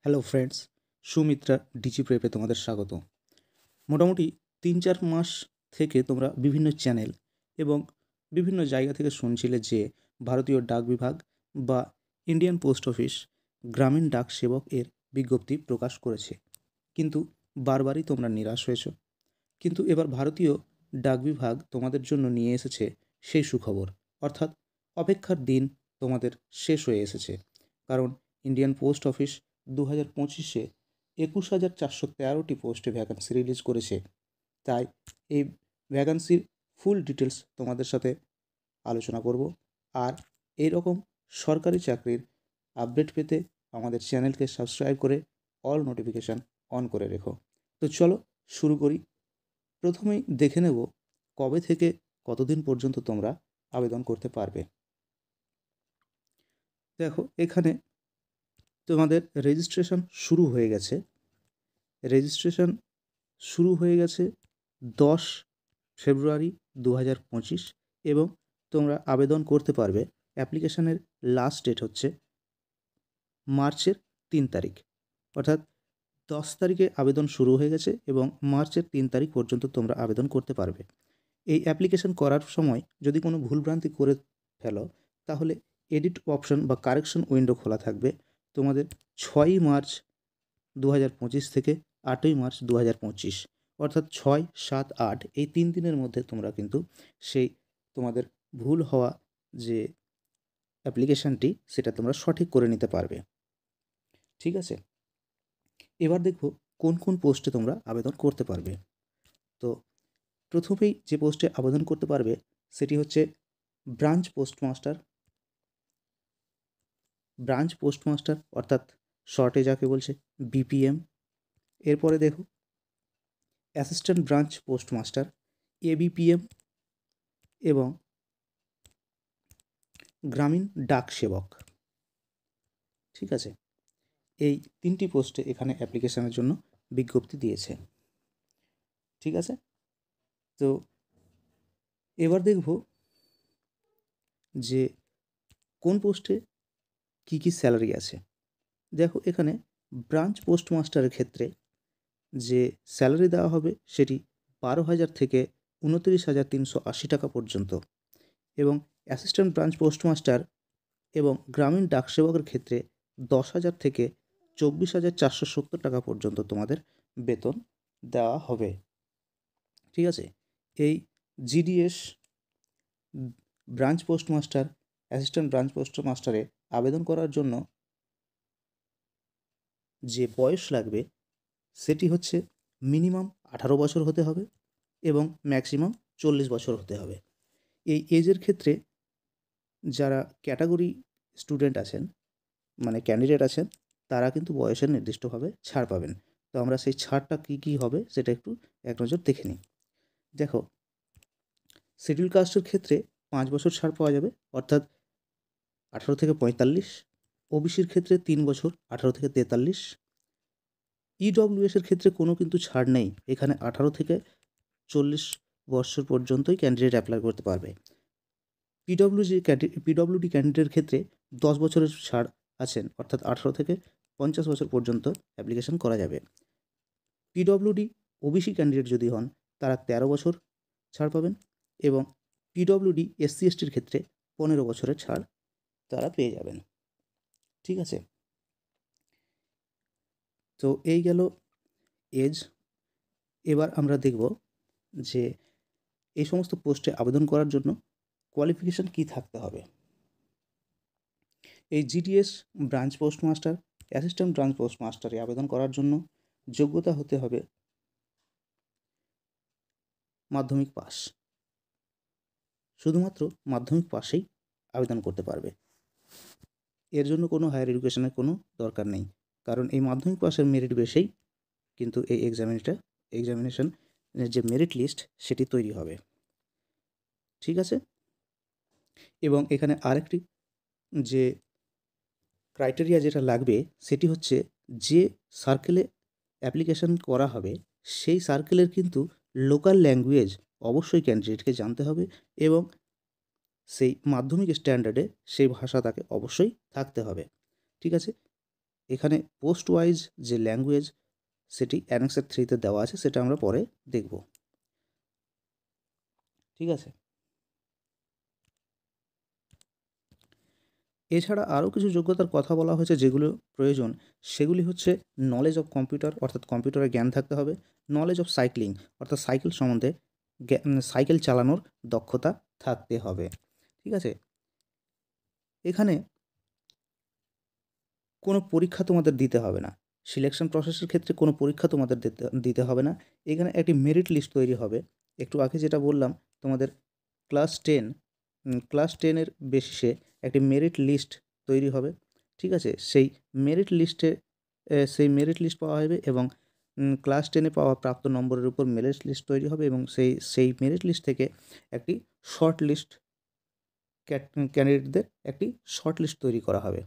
Hello friends, Sumitra DG প্রেপে তোমাদের স্বাগত। মোটামুটি ৩-৪ মাস থেকে তোমরা বিভিন্ন চ্যানেল এবং বিভিন্ন জায়গা থেকে শুনছিলে যে ভারতীয় ডাক বিভাগ বা ইন্ডিয়ান পোস্ট অফিস গ্রামীণ ডাক সেবক এর বিজ্ঞপ্তি প্রকাশ করেছে, কিন্তু বারবারই তোমরা নিরাশ হয়েছো। কিন্তু এবার ভারতীয় ডাক বিভাগ তোমাদের জন্য নিয়ে এসেছে সেই সুখবর, অর্থাৎ অপেক্ষার দিন তোমাদের শেষ হয়ে এসেছে। কারণ ইন্ডিয়ান পোস্ট অফিস 2025-এ 21,413টি পোস্টে ভ্যাকান্সি রিলিজ করেছে। তাই এই ভ্যাকান্সির ফুল ডিটেলস তোমাদের সাথে আলোচনা করব। আর এই রকম সরকারি চাকরির আপডেট পেতে আমাদের চ্যানেলকে সাবস্ক্রাইব করে অল নোটিফিকেশান অন করে রেখো। তো চলো শুরু করি। প্রথমেই দেখে নেব কবে থেকে কতদিন পর্যন্ত তোমরা আবেদন করতে পারবে। দেখো, এখানে তোমাদের রেজিস্ট্রেশন শুরু হয়ে গেছে। রেজিস্ট্রেশন শুরু হয়ে গেছে 10 ফেব্রুয়ারি 2025 এবং তোমরা আবেদন করতে পারবে। অ্যাপ্লিকেশনের লাস্ট ডেট হচ্ছে মার্চের 3 তারিখ, অর্থাৎ 10 তারিখে আবেদন শুরু হয়ে গেছে এবং মার্চের 3 তারিখ পর্যন্ত তোমরা আবেদন করতে পারবে। এই অ্যাপ্লিকেশন করার সময় যদি কোনো ভুলভ্রান্তি করে ফেলো, তাহলে এডিট অপশন বা কারেকশন উইন্ডো খোলা থাকবে তোমাদের 6ই মার্চ 2025 থেকে 8ই মার্চ 2025, অর্থাৎ 6, 7, 8 এই 3 দিনের মধ্যে তোমরা কিন্তু সেই তোমাদের ভুল হওয়া যে অ্যাপ্লিকেশানটি সেটা তোমরা সঠিক করে নিতে পারবে। ঠিক আছে, এবার দেখব কোন কোন পোস্টে তোমরা আবেদন করতে পারবে। তো প্রথমেই যে পোস্টে আবেদন করতে পারবে সেটি হচ্ছে ব্রাঞ্চ পোস্টমাস্টার, অর্থাৎ শর্টে যাকে বলছে বিপিএম। এরপরে দেখো অ্যাসিস্ট্যান্ট ব্রাঞ্চ পোস্টমাস্টার এবিপিএম এবং গ্রামীণ ডাক সেবক। ঠিক আছে, এই 3টি পোস্টে এখানে অ্যাপ্লিকেশনের জন্য বিজ্ঞপ্তি দিয়েছে। ঠিক আছে, তো এবার দেখব যে কোন পোস্টে কী কী স্যালারি আছে। দেখো, এখানে ব্রাঞ্চ পোস্টমাস্টারের ক্ষেত্রে যে স্যালারি দেওয়া হবে সেটি 12,000 থেকে 29,380 টাকা পর্যন্ত এবং অ্যাসিস্ট্যান্ট ব্রাঞ্চ পোস্টমাস্টার এবং গ্রামীণ ডাকসেবকের ক্ষেত্রে 10,000 থেকে 24,470 টাকা পর্যন্ত তোমাদের বেতন দেওয়া হবে। ঠিক আছে, এই GDS branch postmaster, assistant branch পোস্টমাস্টারে আবেদন করার জন্য যে বয়স লাগবে সেটি হচ্ছে মিনিমাম 18 বছর হতে হবে এবং ম্যাক্সিমাম 40 বছর হতে হবে। এই এজের ক্ষেত্রে যারা ক্যাটাগরি স্টুডেন্ট আছেন, মানে ক্যান্ডিডেট আছেন, তারা কিন্তু বয়সের নির্দিষ্টভাবে ছাড় পাবেন। তো আমরা সেই ছাড়টা কী কী হবে সেটা একটু এক নজর দেখে নিই। দেখো, শিডিউল কাস্টের ক্ষেত্রে 5 বছর ছাড় পাওয়া যাবে, অর্থাৎ 18 থেকে 45। ওবিসির ক্ষেত্রে 3 বছর, 18 থেকে 43। ইডব্লিউএসের ক্ষেত্রে কোনো কিন্তু ছাড় নেই, এখানে 18 থেকে 40 বছর পর্যন্তই ক্যান্ডিডেট অ্যাপ্লাই করতে পারবে। পিডব্লিউডি ক্যান্ডিডেটের ক্ষেত্রে 10 বছরের ছাড় আছেন, অর্থাৎ 18 থেকে 50 বছর পর্যন্ত অ্যাপ্লিকেশন করা যাবে। পিডব্লিউডি ওবিসি ক্যান্ডিডেট যদি হন তারা 13 বছর ছাড় পাবেন এবং পিডব্লিউডি এসসি এসটির ক্ষেত্রে 15 বছরের ছাড় তারা পেয়ে যাবেন। ঠিক আছে, তো এই গেল এজ। এবার আমরা দেখব যে এই সমস্ত পোস্টে আবেদন করার জন্য কোয়ালিফিকেশান কী থাকতে হবে। এই GDS branch postmaster, assistant branch পোস্টমাস্টারে আবেদন করার জন্য যোগ্যতা হতে হবে মাধ্যমিক পাস। শুধুমাত্র মাধ্যমিক পাশেই আবেদন করতে পারবে, এর জন্য কোনো হায়ার এডুকেশনের কোনো দরকার নেই, কারণ এই মাধ্যমিক পাশের মেরিট বেসেই কিন্তু এই এক্সামিনেশনের যে মেরিট লিস্ট সেটি তৈরি হবে। ঠিক আছে, এবং এখানে আরেকটি যে ক্রাইটেরিয়া যেটা লাগবে সেটি হচ্ছে যে সার্কেলে অ্যাপ্লিকেশন করা হবে সেই সার্কেলের কিন্তু লোকাল ল্যাঙ্গুয়েজ অবশ্যই ক্যান্ডিডেটকে জানতে হবে এবং সেই মাধ্যমিক স্ট্যান্ডার্ডে সেই ভাষা তাকে অবশ্যই থাকতে হবে। ঠিক আছে, এখানে পোস্ট ওয়াইজ যে ল্যাঙ্গুয়েজ সেটি অ্যানেক্সার 3-তে দেওয়া আছে, সেটা আমরা পরে দেখব। ঠিক আছে, এছাড়া আরও কিছু যোগ্যতার কথা বলা হয়েছে যেগুলো প্রয়োজন, সেগুলি হচ্ছে নলেজ অফ কম্পিউটার, অর্থাৎ কম্পিউটারের জ্ঞান থাকতে হবে, নলেজ অফ সাইক্লিং, অর্থাৎ সাইকেল সম্বন্ধে সাইকেল চালানোর দক্ষতা থাকতে হবে। ঠিক আছে, এখানে কোনো পরীক্ষা তোমাদের দিতে হবে না, সিলেকশন প্রসেসের ক্ষেত্রে কোনো পরীক্ষা তোমাদের দিতে হবে না। এখানে একটি মেরিট লিস্ট তৈরি হবে। একটু আগে যেটা বললাম, তোমাদের ক্লাস টেনের বেসিসে একটি মেরিট লিস্ট তৈরি হবে। ঠিক আছে, সেই মেরিট লিস্ট পাওয়া হবে এবং ক্লাস 10-এ পাওয়া প্রাপ্ত নম্বরের উপর মেরিট লিস্ট তৈরি হবে এবং সেই মেরিট লিস্ট থেকে একটি শর্ট লিস্ট ক্যান্ডিডেটদের একটি শর্ট লিস্ট তৈরি করা হবে।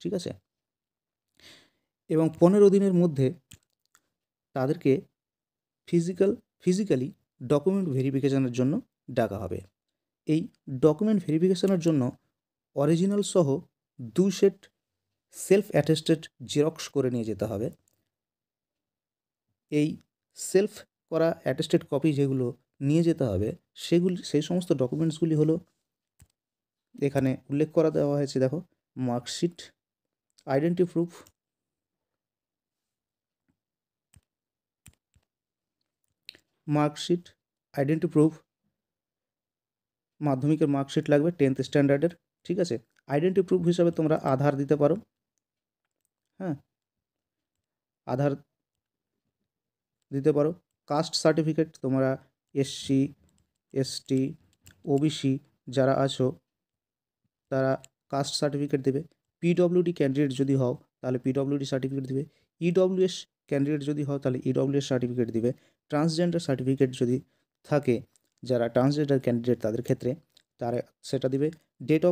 ঠিক আছে, এবং 15 দিনের মধ্যে তাদেরকে ফিজিক্যালি ডকুমেন্ট ভেরিফিকেশনের জন্য ডাকা হবে। এই ডকুমেন্ট ভেরিফিকেশনের জন্য অরিজিনাল সহ 2 সেট সেলফ অ্যাটেস্টেড জেরক্স করে নিয়ে যেতে হবে। এই সেলফ করা অ্যাটেস্টেড কপি যেগুলো নিয়ে যেতে হবে, সেই সমস্ত ডকুমেন্টসগুলি হলো, এখানে উল্লেখ করা দেওয়া হয়েছে, দেখো, মার্কশিট, আইডেন্টি প্রুফ, মাধ্যমিকের মার্কশিট লাগবে 10th স্ট্যান্ডার্ডের। ঠিক আছে, আইডেন্টি প্রুফ হিসাবে তোমরা আধার দিতে পারো। হ্যাঁ, আধার দিতে পারো। কাস্ট সার্টিফিকেট, তোমরা SC ST OBC যারা আছো তারা কাস্ট সার্টিফিকেট দেবে। PWD ক্যান্ডিডেট যদি হও তাহলে PWD সার্টিফিকেট দিবে। EWS ক্যান্ডিডেট যদি হও তাহলে EWS সার্টিফিকেট দিবে। ট্রান্সজেন্ডার সার্টিফিকেট যদি থাকে, যারা ট্রান্সজেন্ডার ক্যান্ডিডেট তাদের ক্ষেত্রে, তারা সেটা দিবে। ডেট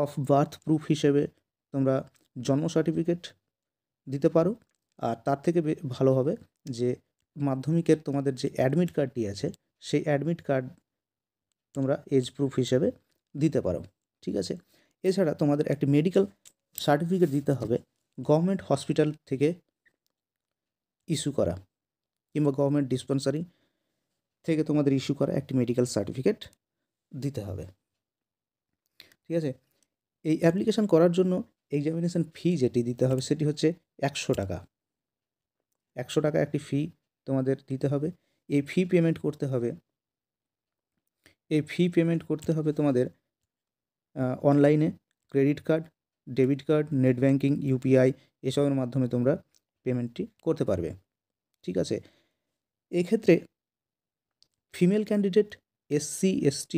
অফ বার্থ প্রুফ হিসেবে তোমরা জন্ম সার্টিফিকেট দিতে পারো। আর তার থেকে ভালো হবে যে মাধ্যমিকের তোমাদের যে অ্যাডমিট কার্ডটি আছে, সেই অ্যাডমিট কার্ড তোমরা এজ প্রুফ হিসেবে দিতে পারো। ঠিক আছে, এছাড়া তোমাদের একটি মেডিকেল সার্টিফিকেট দিতে হবে, গভর্নমেন্ট হসপিটাল থেকে ইস্যু করা কিংবা গভর্নমেন্ট ডিসপেন্সারি থেকে তোমাদের ইস্যু করা একটি মেডিকেল সার্টিফিকেট দিতে হবে। ঠিক আছে, এই অ্যাপ্লিকেশন করার জন্য এক্সামিনেশন ফি যেটি দিতে হবে সেটি হচ্ছে 100 টাকা। 100 টাকা একটি ফি তোমাদের দিতে হবে। এই ফি পেমেন্ট করতে হবে তোমাদের অনলাইনে credit card, debit card, net banking, UPI এসবের মাধ্যমে তোমরা পেমেন্টটি করতে পারবে। ঠিক আছে, এক্ষেত্রে female candidate, SC ST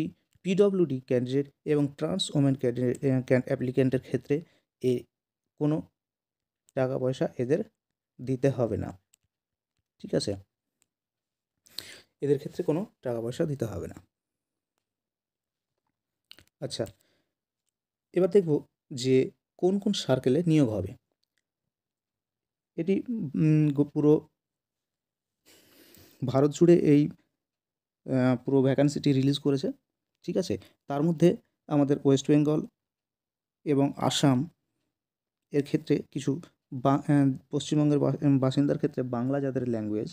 PWD candidate এবং ট্রান্স ওমেন অ্যাপ্লিক্যান্টের ক্ষেত্রে কোনো টাকা পয়সা এদের দিতে হবে না। ঠিক আছে, এদের ক্ষেত্রে কোনো টাকা পয়সা দিতে হবে না। আচ্ছা, এবার দেখব যে কোন কোন সার্কেলে নিয়োগ হবে। এটি পুরো ভারত জুড়ে এই পুরো ভ্যাকান্সিটি রিলিজ করেছে। ঠিক আছে, তার মধ্যে আমাদের ওয়েস্ট বেঙ্গল এবং আসাম এর ক্ষেত্রে কিছু পশ্চিমবঙ্গের বাসিন্দার ক্ষেত্রে বাংলা যাদের ল্যাঙ্গুয়েজ,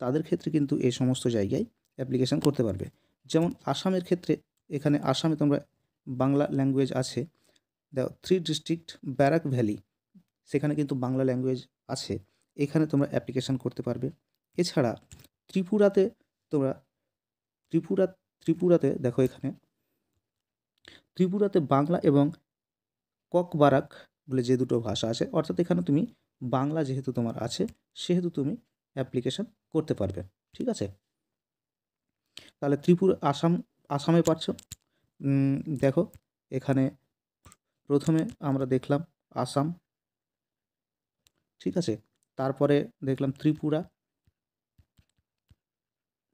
তাদের ক্ষেত্রে কিন্তু এই সমস্ত জায়গায় অ্যাপ্লিকেশান করতে পারবে। যেমন আসামের ক্ষেত্রে, এখানে আসামে তোমরা বাংলা ল্যাঙ্গুয়েজ আছে, দেখো 3 ডিস্ট্রিক্ট ব্যারাক ভ্যালি, সেখানে কিন্তু বাংলা ল্যাঙ্গুয়েজ আছে, এখানে তোমরা অ্যাপ্লিকেশান করতে পারবে। এছাড়া ত্রিপুরাতে তোমরা ত্রিপুরাতে দেখো, এখানে ত্রিপুরাতে বাংলা এবং ককবারাক বলে যে দুটো ভাষা আছে, অর্থাৎ এখানে তুমি বাংলা যেহেতু তোমার আছে সেহেতু তুমি অ্যাপ্লিকেশান করতে পারবে। ঠিক আছে, তাহলে আসামে পাচ্ছ। দেখো, এখানে প্রথমে আমরা দেখলাম আসাম। ঠিক আছে, তারপরে দেখলাম ত্রিপুরা।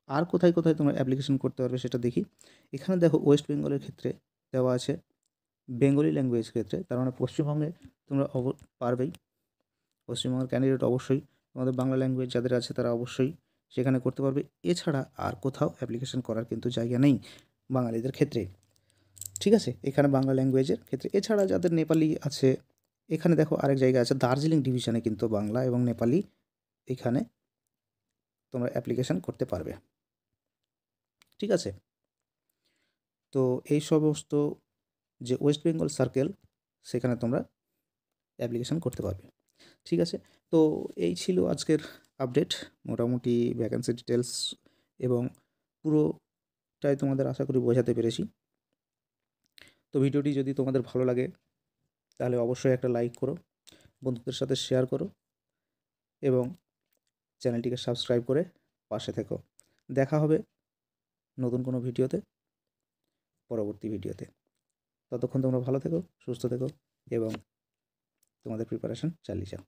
আর কোথায় কোথায় তোমরা অ্যাপ্লিকেশন করতে পারবে সেটা দেখি। এখানে দেখো ওয়েস্ট বেঙ্গলের ক্ষেত্রে দেওয়া আছে বেঙ্গলি ল্যাঙ্গুয়েজ ক্ষেত্রে, তার মানে পশ্চিমবঙ্গে তোমরা পারবেই। পশ্চিমবঙ্গের ক্যান্ডিডেট অবশ্যই তোমাদের বাংলা ল্যাঙ্গুয়েজ যাদের আছে তারা অবশ্যই সেখানে করতে পারবে। এছাড়া আর কোথাও অ্যাপ্লিকেশন করার কিন্তু জায়গা নেই বাঙালিদের ক্ষেত্রে। ঠিক আছে, এখানে বাংলা ল্যাঙ্গুয়েজের ক্ষেত্রে। এছাড়া যাদের নেপালি আছে এখানে দেখো আরেক জায়গা আছে দার্জিলিং ডিভিশনে কিন্তু বাংলা এবং নেপালি এখানে তোমরা অ্যাপ্লিকেশান করতে পারবে। ঠিক আছে, তো এই সমস্ত যে ওয়েস্ট বেঙ্গল সার্কেল সেখানে তোমরা অ্যাপ্লিকেশান করতে পারবে। ঠিক আছে, তো এই ছিল আজকের আপডেট, মোটামুটি ভ্যাকেন্সি ডিটেলস এবং পুরোটাই তোমাদের আশা করি বোঝাতে পেরেছি। তো ভিডিওটি যদি তোমাদের ভালো লাগে তাহলে অবশ্যই একটা লাইক করো, বন্ধুদের সাথে শেয়ার করো এবং চ্যানেলটিকে সাবস্ক্রাইব করে পাশে থেকো। দেখা হবে নতুন কোনো ভিডিওতে, পরবর্তী ভিডিওতে। ততক্ষণ তোমরা ভালো থেকো, সুস্থ থেকো এবং তোমাদের প্রিপারেশন চালিয়ে যাও।